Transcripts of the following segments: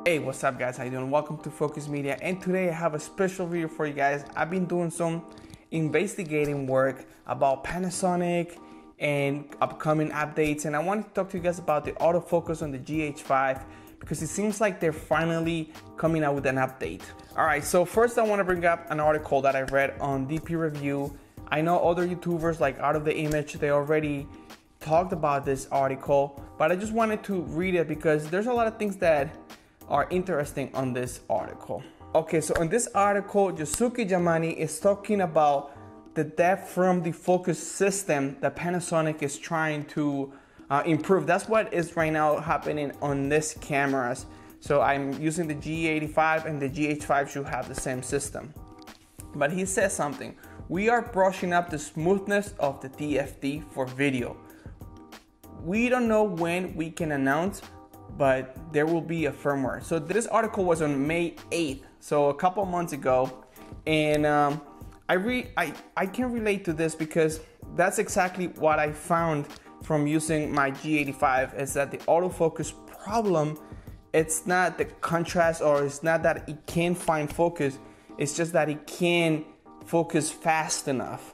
Hey, what's up guys, how you doing? Welcome to Focus Media, and today I have a special video for you guys. I've been doing some investigating work about Panasonic and upcoming updates, and I wanted to talk to you guys about the autofocus on the Gh5 because it seems like they're finally coming out with an update. Alright, so first I want to bring up an article that I read on DP Review. I know other YouTubers like Out of the Image, they already talked about this article, but I just wanted to read it because there's a lot of things that are interesting on this article. Okay, so in this article, Yosuke Yamane is talking about the depth from the focus system that Panasonic is trying to improve. That's what is right now happening on these cameras. So I'm using the G85 and the Gh5 should have the same system. But he says something. We are brushing up the smoothness of the DFD for video. We don't know when we can announce, but there will be a firmware. So this article was on May 8th, so a couple months ago, and I can relate to this because that's exactly what I found from using my G85, is that the autofocus problem, it's not the contrast, or it's not that it can't find focus, it's just that it can't focus fast enough.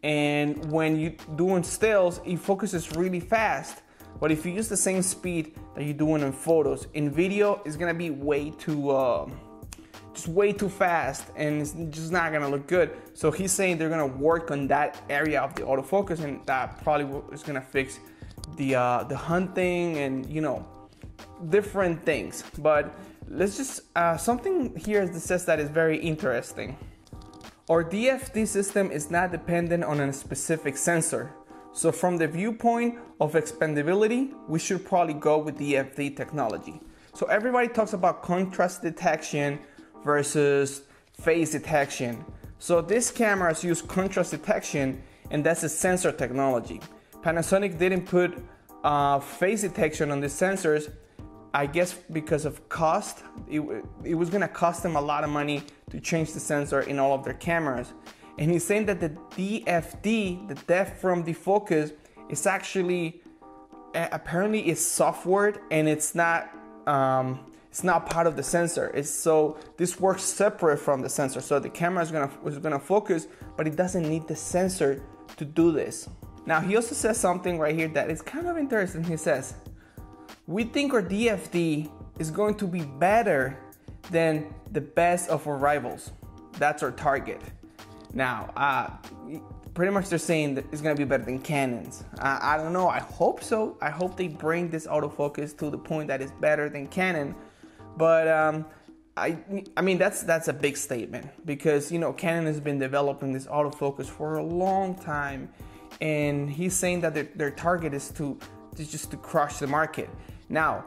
And when you're doing stills, it focuses really fast. But if you use the same speed that you're doing in photos, in video, it's gonna be way too, just way too fast, and it's just not gonna look good. So he's saying they're gonna work on that area of the autofocus, and that probably is gonna fix the hunting and, you know, different things. But let's just something here that says that is very interesting. Our DFD system is not dependent on a specific sensor. So from the viewpoint of expandability, we should probably go with DFD technology. So everybody talks about contrast detection versus phase detection. So these cameras use contrast detection, and that's a sensor technology. Panasonic didn't put phase detection on the sensors, I guess because of cost. It was gonna cost them a lot of money to change the sensor in all of their cameras. And he's saying that the DFD, the depth from the focus, is actually apparently is software, and it's not part of the sensor. So this works separate from the sensor. So the camera is gonna focus, but it doesn't need the sensor to do this. Now he also says something right here that is kind of interesting. He says, "We think our DFD is going to be better than the best of our rivals. That's our target." Now, pretty much they're saying that it's gonna be better than Canon's. I don't know, I hope so. I hope they bring this autofocus to the point that it's better than Canon. But I mean, that's a big statement, because, you know, Canon has been developing this autofocus for a long time, and he's saying that their target is just to crush the market. Now,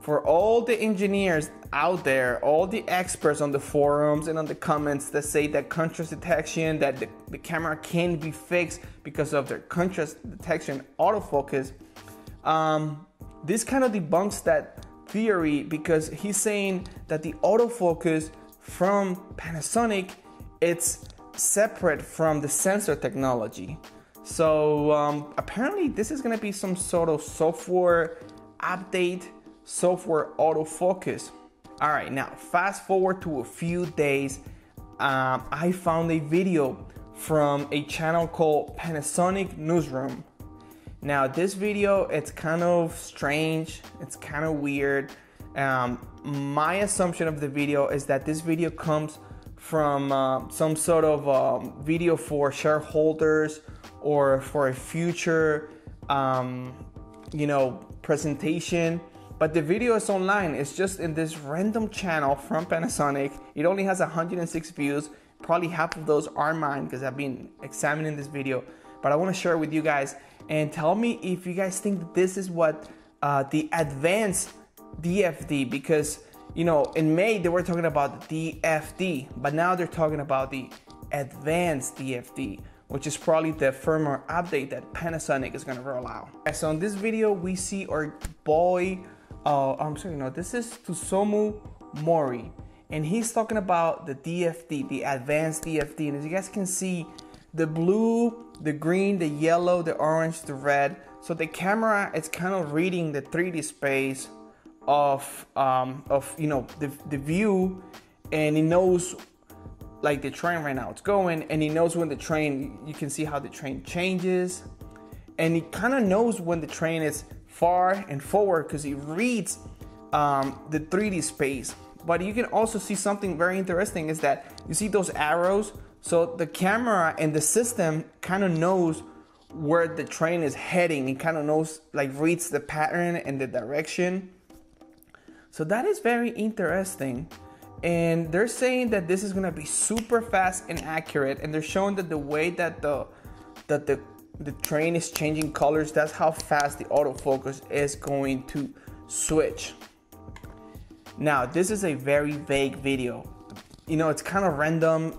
for all the engineers out there, all the experts on the forums and on the comments that say that contrast detection, that the camera can be fixed because of their contrast detection autofocus, this kind of debunks that theory, because he's saying that the autofocus from Panasonic, it's separate from the sensor technology. So apparently this is gonna be some sort of software update, software autofocus. All right, now fast forward to a few days. I found a video from a channel called Panasonic Newsroom. Now this video, it's kind of strange, it's kind of weird. My assumption of the video is that this video comes from some sort of video for shareholders or for a future you know, presentation. But the video is online. It's just in this random channel from Panasonic. It only has 106 views. Probably half of those are mine because I've been examining this video. But I want to share it with you guys and tell me if you guys think that this is what the advanced DFD, because, you know, in May they were talking about the DFD, but now they're talking about the advanced DFD, which is probably the firmware update that Panasonic is going to roll out. So in this video, we see our boy, I'm sorry, no, this is Tsutomu Mori, and he's talking about the DFD, the advanced DFD. And as you guys can see, the blue, the green, the yellow, the orange, the red. So the camera, it's kind of reading the 3D space of you know, the view, and it knows like the train right now it's going, and it knows when the train, you can see how the train changes, and it kind of knows when the train is far and forward because it reads the 3D space. But you can also see something very interesting is that you see those arrows. So the camera and the system kind of knows where the train is heading. It kind of knows, like, reads the pattern and the direction. So that is very interesting. And they're saying that this is gonna be super fast and accurate. And they're showing that the way that the train is changing colors, that's how fast the autofocus is going to switch. Now, this is a very vague video. You know, it's kind of random.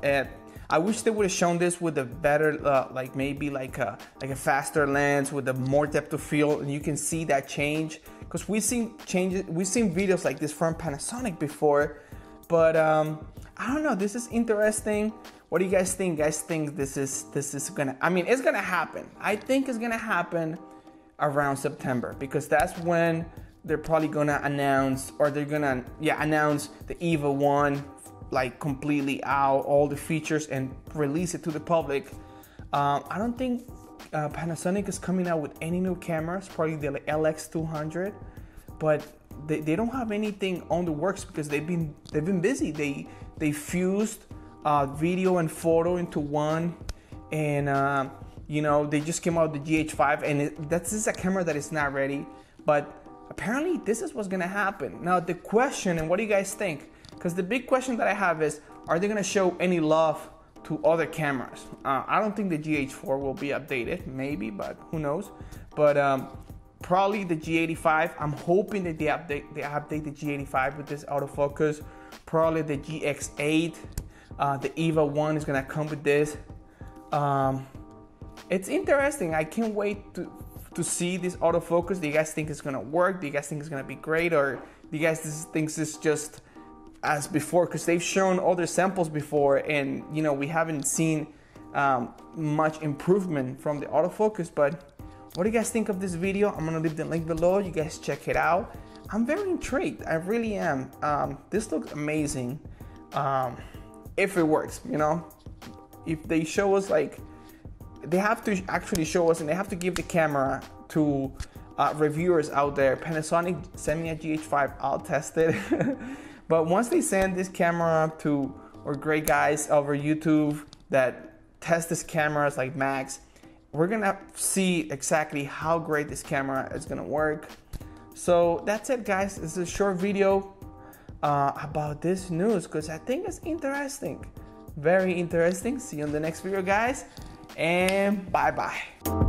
I wish they would have shown this with a better, like maybe like a faster lens with a more depth of field, and you can see that change. Because we've seen changes, we've seen videos like this from Panasonic before, but I don't know. This is interesting. What do you guys think? Guys think this is gonna? I mean, it's gonna happen. I think it's gonna happen around September, because that's when they're probably gonna announce, or they're gonna announce the Gh5 like completely out, all the features, and release it to the public. I don't think Panasonic is coming out with any new cameras, probably the LX200, but they don't have anything on the works because they've been busy. They fused video and photo into one, and you know, they just came out with the Gh5, and this is a camera that is not ready, but apparently this is what's gonna happen. Now the question, and what do you guys think? Because the big question that I have is, are they gonna show any love to other cameras? I don't think the Gh4 will be updated, maybe, but who knows? But probably the Gh5. I'm hoping that they update the Gh5 with this autofocus. Probably the Gh8, the Gh5 is gonna come with this. It's interesting. I can't wait to see this autofocus. Do you guys think it's gonna work? Do you guys think it's gonna be great, or do you guys think this is just as before? Because they've shown other samples before, and you know, we haven't seen much improvement from the autofocus. But what do you guys think of this video? I'm gonna leave the link below. You guys check it out. I'm very intrigued. I really am. This looks amazing. If it works, you know, if they show us, like, they have to actually show us, and they have to give the camera to reviewers out there. Panasonic, send me a Gh5, I'll test it. But once they send this camera to our great guys over YouTube that test this cameras like Max, we're gonna see exactly how great this camera is gonna work. So that's it, guys. This is a short video about this news, because I think it's interesting. Very interesting. See you in the next video, guys, and bye-bye.